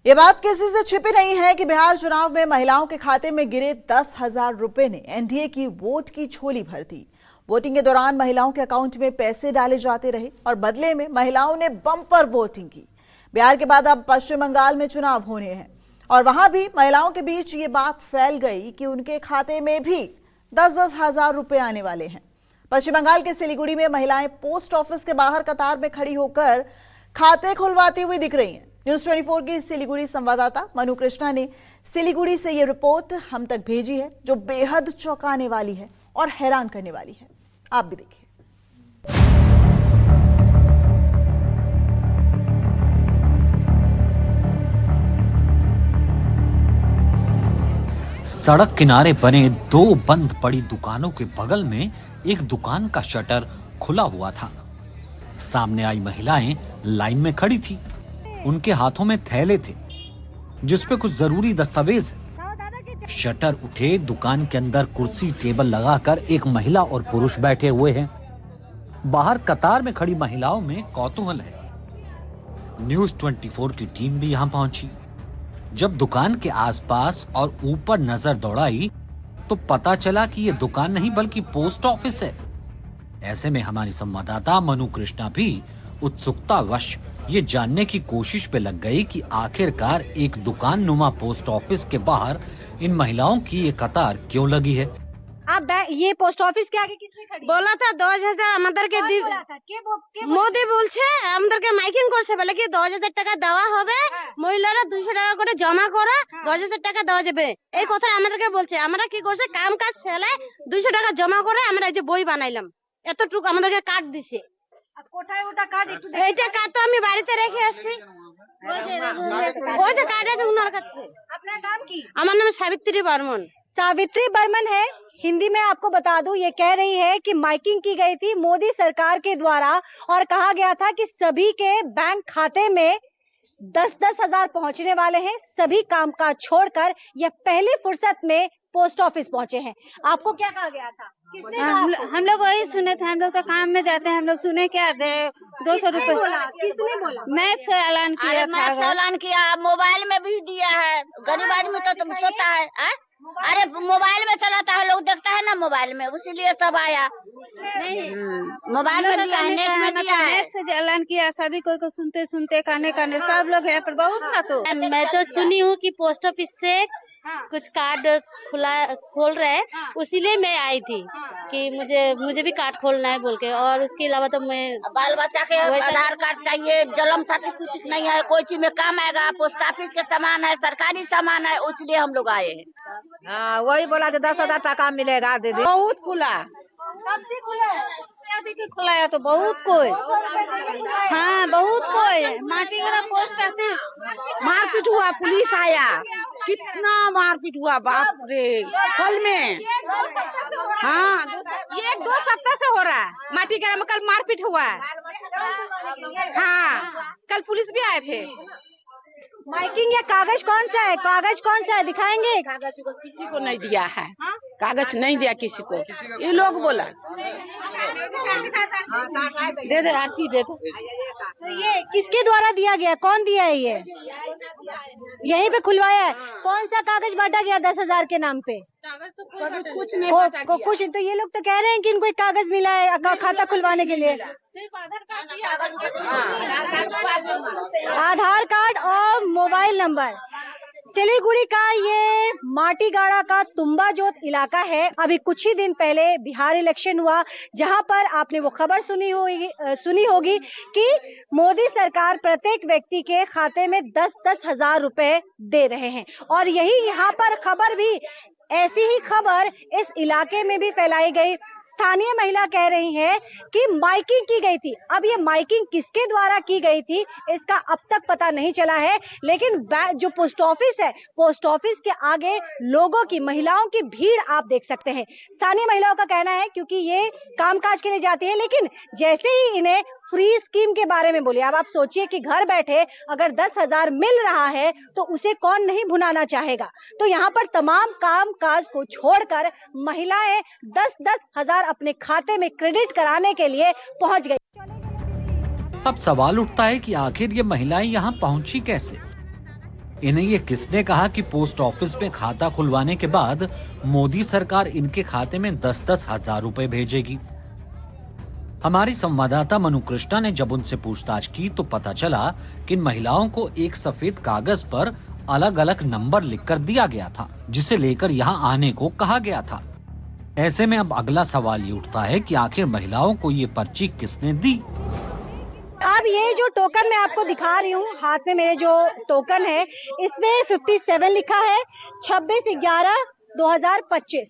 ये बात किसी से छिपी नहीं है कि बिहार चुनाव में महिलाओं के खाते में गिरे 10,000 रुपए ने एनडीए की वोट की झोली भर दी। वोटिंग के दौरान महिलाओं के अकाउंट में पैसे डाले जाते रहे और बदले में महिलाओं ने बम्पर वोटिंग की। बिहार के बाद अब पश्चिम बंगाल में चुनाव होने हैं और वहां भी महिलाओं के बीच ये बात फैल गई कि उनके खाते में भी 10-10 हजार रुपए आने वाले हैं। पश्चिम बंगाल के सिलीगुड़ी में महिलाएं पोस्ट ऑफिस के बाहर कतार में खड़ी होकर खाते खुलवाती हुई दिख रही हैं। न्यूज 24 की सिलीगुड़ी संवाददाता मनु कृष्णा ने सिलीगुड़ी से ये रिपोर्ट हम तक भेजी है, जो बेहद चौंकाने वाली है और हैरान करने वाली है। आप भी देखिए। सड़क किनारे बने दो बंद पड़ी दुकानों के बगल में एक दुकान का शटर खुला हुआ था। सामने आई महिलाएं लाइन में खड़ी थी। उनके हाथों में थैले थे जिसपे कुछ जरूरी दस्तावेज है। शटर उठे, दुकान के अंदर कुर्सी टेबल लगाकर एक महिला और पुरुष बैठे हुए हैं। बाहर कतार में खड़ी महिलाओं में कौतूहल है। न्यूज 24 की टीम भी यहां पहुंची। जब दुकान के आसपास और ऊपर नजर दौड़ाई तो पता चला कि ये दुकान नहीं बल्कि पोस्ट ऑफिस है। ऐसे में हमारी संवाददाता मनु कृष्णा भी उत्सुकतावश ये जानने की कोशिश पे लग गई कि आखिरकार एक दुकान नुमा पोस्ट ऑफिस के बाहर इन महिलाओं की ये कतार क्यों लगी है। आप ये পোস্ট অফিস के आगे किसने खड़ी বলা था 10,000 আমাদেরকে মোদি বলছে আমাদেরকে মাইকিং করছে বলে কি 10,000 টাকা দেওয়া হবে, মহিলারা 200 টাকা করে জমা করে 10,000 টাকা দেওয়া যাবে, এই কথা আমাদেরকে বলছে। আমরা কি করছে কাম কাজ ফেলে 200 টাকা জমা করে আমরা এই যে বই বানাইলাম, এতটুকু আমাদেরকে কাট দিছে। কোথায় ওটা কাট একটু এইটা কাট তো আমি বাড়িতে রেখে আসছি। ওই যে কাট আছে ওনার কাছে। আপনার নাম কি? আমার নাম সাবিত্রী বর্মন। सावित्री बर्मन है। हिंदी में आपको बता दूं, ये कह रही है कि माइकिंग की गई थी मोदी सरकार के द्वारा और कहा गया था कि सभी के बैंक खाते में 10-10 हजार पहुंचने वाले हैं। सभी कामकाज छोड़कर ये पहली फुर्सत में पोस्ट ऑफिस पहुंचे हैं। आपको क्या कहा गया था? हम लोग वही सुने थे। हम लोग तो काम में जाते हैं, हम लोग सुने क्या थे 200 रुपए। किसने बोला? मैच से ऐलान किया था। ऐलान किया, मोबाइल में भी दिया है। गरीब आदमी तो तुम सोता है अरे मोबाइल में चलाता है, लोग देखता है ना मोबाइल में, उसीलिए सब आया। मोबाइल में दिया है, नेट में दिया है। से ऐलान किया, सभी को सुनते सुनते खाने सब लोग है पर बहुत ना। तो मैं तो सुनी हूँ कि पोस्ट ऑफिस से कुछ कार्ड खोल रहे हैं, इसीलिए मैं आई थी कि मुझे भी कार्ड खोलना है बोल के। और उसके अलावा तो मैं बाल बच्चा के आधार कार्ड चाहिए, जन्म सर्टिफिकेट नहीं है, कोई चीज में काम आएगा, पोस्ट ऑफिस के सामान है, सरकारी सामान है, इसलिए हम लोग आए हैं। हाँ, वही बोला 10,000 टाका मिलेगा दीदी। बहुत खुला। कब से खुला है? खुलाया तो बहुत कोई। हाँ, बहुत कोई। माटी वाला पोस्ट ऑफिस मारपीट हुआ, पुलिस आया, कितना मारपीट हुआ बाप रे। कल में हाँ, ये 2 सप्ताह से हो रहा है। माटी के में कल मारपीट हुआ है। हाँ, कल पुलिस भी आए थे। माइकिंग या कागज कौन सा है? कागज कौन सा है दिखाएंगे? कागज को किसी को नहीं दिया है। कागज नहीं दिया किसी को, ये लोग बोला दे दे आरती दे दो। तो ये किसके द्वारा दिया गया? कौन दिया है? ये यहीं पे खुलवाया है। कौन सा कागज बांटा गया 10,000 के नाम पे? कुछ नहीं कुछ। तो ये लोग तो कह रहे हैं कि इनको एक कागज मिला है खाता खुलवाने के लिए। आधार कार्ड और मोबाइल नंबर। सिलीगुड़ी का ये माटीगाड़ा का तुम्बा जोत इलाका है। अभी कुछ ही दिन पहले बिहार इलेक्शन हुआ, जहां पर आपने वो खबर सुनी होगी कि मोदी सरकार प्रत्येक व्यक्ति के खाते में 10-10 हजार रुपए दे रहे हैं। और यही यहाँ पर खबर भी, ऐसी ही खबर इस इलाके में भी फैलाई गई। स्थानीय महिला कह रही है कि माइकिंग की गई थी। अब ये माइकिंग किसके द्वारा की गई थी इसका अब तक पता नहीं चला है, लेकिन जो पोस्ट ऑफिस है, पोस्ट ऑफिस के आगे लोगों की, महिलाओं की भीड़ आप देख सकते हैं। स्थानीय महिलाओं का कहना है क्योंकि ये कामकाज के लिए जाती है, लेकिन जैसे ही इन्हें फ्री स्कीम के बारे में बोलिए, अब आप सोचिए कि घर बैठे अगर 10,000 मिल रहा है तो उसे कौन नहीं भुनाना चाहेगा। तो यहाँ पर तमाम काम काज को छोड़कर महिलाएं 10-10 हजार अपने खाते में क्रेडिट कराने के लिए पहुंच गई। अब सवाल उठता है कि आखिर ये महिलाएं यहाँ पहुंची कैसे। इन्हें ये किसने कहा कि पोस्ट ऑफिस में खाता खुलवाने के बाद मोदी सरकार इनके खाते में 10-10 हजार रुपए भेजेगी। हमारी संवाददाता मनु कृष्णा ने जब उनसे पूछताछ की तो पता चला कि इन महिलाओं को एक सफेद कागज पर अलग अलग नंबर लिखकर दिया गया था, जिसे लेकर यहाँ आने को कहा गया था। ऐसे में अब अगला सवाल ये उठता है कि आखिर महिलाओं को ये पर्ची किसने दी। अब ये जो टोकन मैं आपको दिखा रही हूँ, हाथ में मेरे जो टोकन है, इसमें 57 लिखा है, 26/11/2025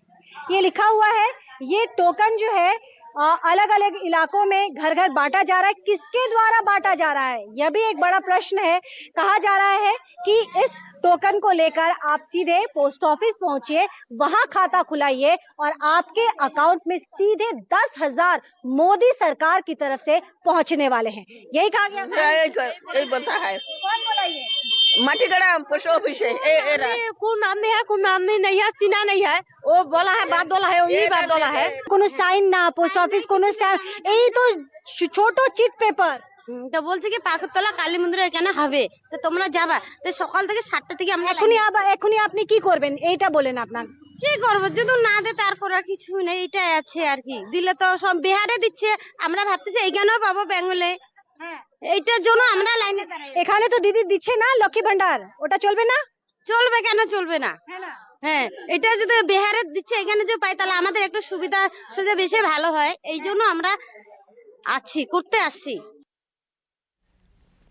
ये लिखा हुआ है। ये टोकन जो है अलग अलग इलाकों में घर घर बांटा जा रहा है। किसके द्वारा बांटा जा रहा है, यह भी एक बड़ा प्रश्न है। कहा जा रहा है कि इस टोकन को लेकर आप सीधे पोस्ट ऑफिस पहुंचिए, वहां खाता खुलाइए और आपके अकाउंट में सीधे 10,000 मोदी सरकार की तरफ से पहुंचने वाले हैं। यही कहा गया था। यही बोलता है। कौन बोला ये? माटीगढ़ा पोस्ट ऑफिस है। कोई आदमी है, कोई आदमी नहीं है, सीना नहीं है, वो बोला है, बात बोला है, वही बात बोला है। कोनो साइन ना पोस्ट ऑफिस, कोनो साइन, यही तो छोटो চিট পেপার। তো বলছে কি পাকতলা কালী মন্দির এখানে হবে, তো তোমরা যাবা। তো সকাল থেকে 7টা থেকে আমরা এখনই আপনি কি করবেন এইটা বলেন। আপনার কি করবো, যদি না দে তারপর আর কিছু নেই, এটাই আছে আর কি। দিলে তো সব বিহারে দিচ্ছে, আমরা ভাবতেছি এইখানেও পাবো বেঙ্গলে, এইটার জন্য আমরা লাইনে দাঁড়াই। এখানে তো দিদি দিচ্ছে না লক্ষ্মী ভান্ডার, ওটা চলবে না? চলবে কেন চলবে না? হ্যাঁ, এটা যদি বিহারে দিচ্ছে এখানে যদি পাই তাহলে আমাদের একটু সুবিধা সুযোগ বেশি ভালো হয়। এই জন্য আমরা আছি, করতে আসছি।